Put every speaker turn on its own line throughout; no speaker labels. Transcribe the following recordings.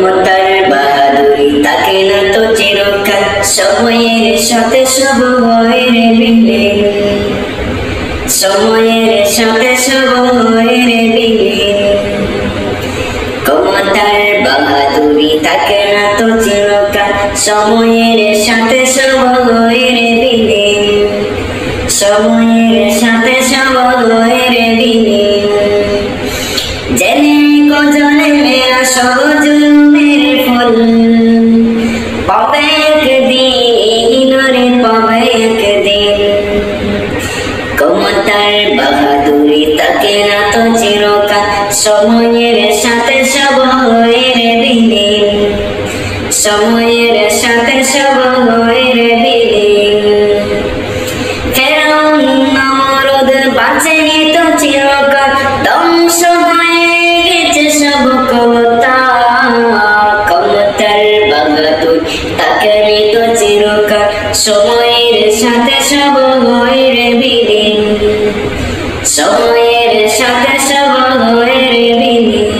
ক্ষমতার বাহাদুরি তাকে না তো চিরকাল, সময়ের সাথে সব হয় রে বিলীন, সময়ের সাথে সব হয় রে বিলীন। ক্ষমতার বাহাদুরি তাকে না তো চিরকাল, সময়ের সাথে সব হয় রে বিলীন, সময়ের সাথে সব হয় রে বিলীন। জেনে কো জনে মেরা সব জুলুমের ফল, পাবে একদিন রে পাবে একদিন। ক্ষমতার বাহাদুরি তাকে না তো চিরকাল, সময়ের সাথে সব হয় রে বিলীন, সময়ের সাথে সব হয় রে বিলীন। ফেরাউন নমরুদ বাঁচেনি তো চিরকাল, ধ্বংস হয়ে গেছে সব ক্ষমতা। ক্ষমতার বাহাদুর তাকে নি তো চিরকাল, সময়ের সাথে সব হয় রে বিলীন, সময়ের সাথে সব হয় রে বিলীন।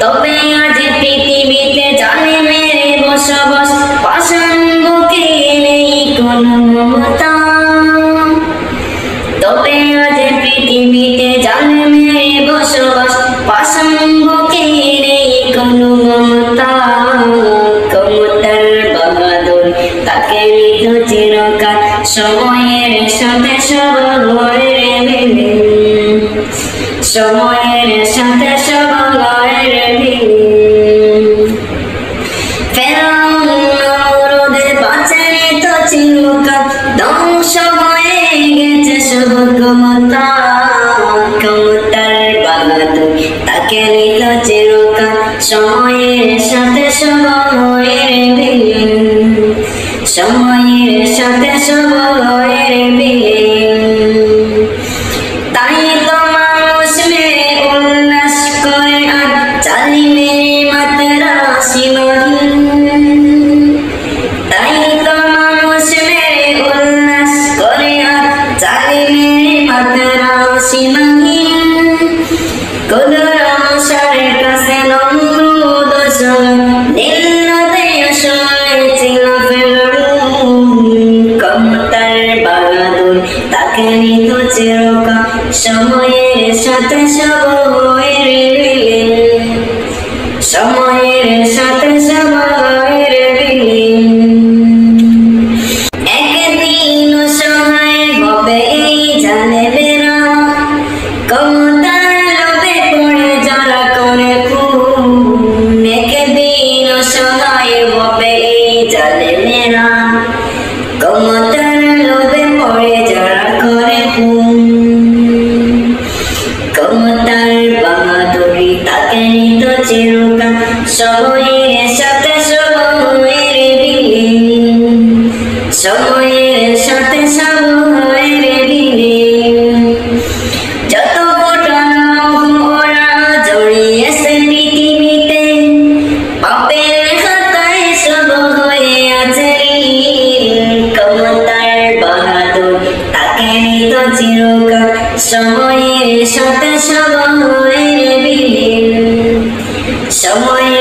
তবে আজ পৃথিবীতে জালিমের বসবাস, পাষাণ বুকে নেই কোনো মমতা। তবে আজ পৃথিবীতে জালিমের বসবাস, পাষাণ বুকে নেই কোনো মমতা। ক্ষমতার বাহাদুর তাকে নি তো চিরকাল, সময়ের সাথে সব হয় রে বিলীন, সময়ের সাথে সব হয় রে বিলীন। ফেরাউন নমরুদ বাঁচেনি তো চিরকাল, ধ্বংস হয়ে গেছে সব ক্ষমতা। ক্ষমতার বাহাদুর তাকে নি তো চিরকাল, সময়ের সাথে সব হয় রে বিলীন, সময়ের সাথে সব হয় রে বিলীন। তাই তো মানুষ মেরে উল্লাস করে আর জালিমের মাত্রা সীমাহীন। তাই তো মানুষ মেরে উল্লাস করে আর জালিমের মাত্রা সীমাহীন। কুদর মশার কাছে নমরুদ নীলনদে আসলে ছিল ফেরাউন। ক্ষমতার বাহাদুর তাকে নি তো চিরকাল, সময়ের সাথে সব হয় রে বিলীন, সময়ের সাথে সব হয় রে বিলীন। একদিন সহায় হবে এই জালেমেরা, ক্ষমতার লোভে পড়ে যারা করে খুন। একদিন সহায় হবে এই জালেমেরা, ক্ষমতার লোভে পড়ে যারা করে খুন। ক্ষমতার বাহাদুরি তাকে নি তো চিরকাল, সময়ের সাথে সব হয় রে বিলীন, সময়ের সাথে সব হয় রে বিলীন। যত ঘটনা ওরা জড়িয়েছে পৃথিবীতে, পাপের খাতায় সব হয়ে আছে লীন। ক্ষমতার বাহাদুর তাকে নি তো চিরকাল, সময়ের সাথে সব হয় রে বিলীন, সময়ের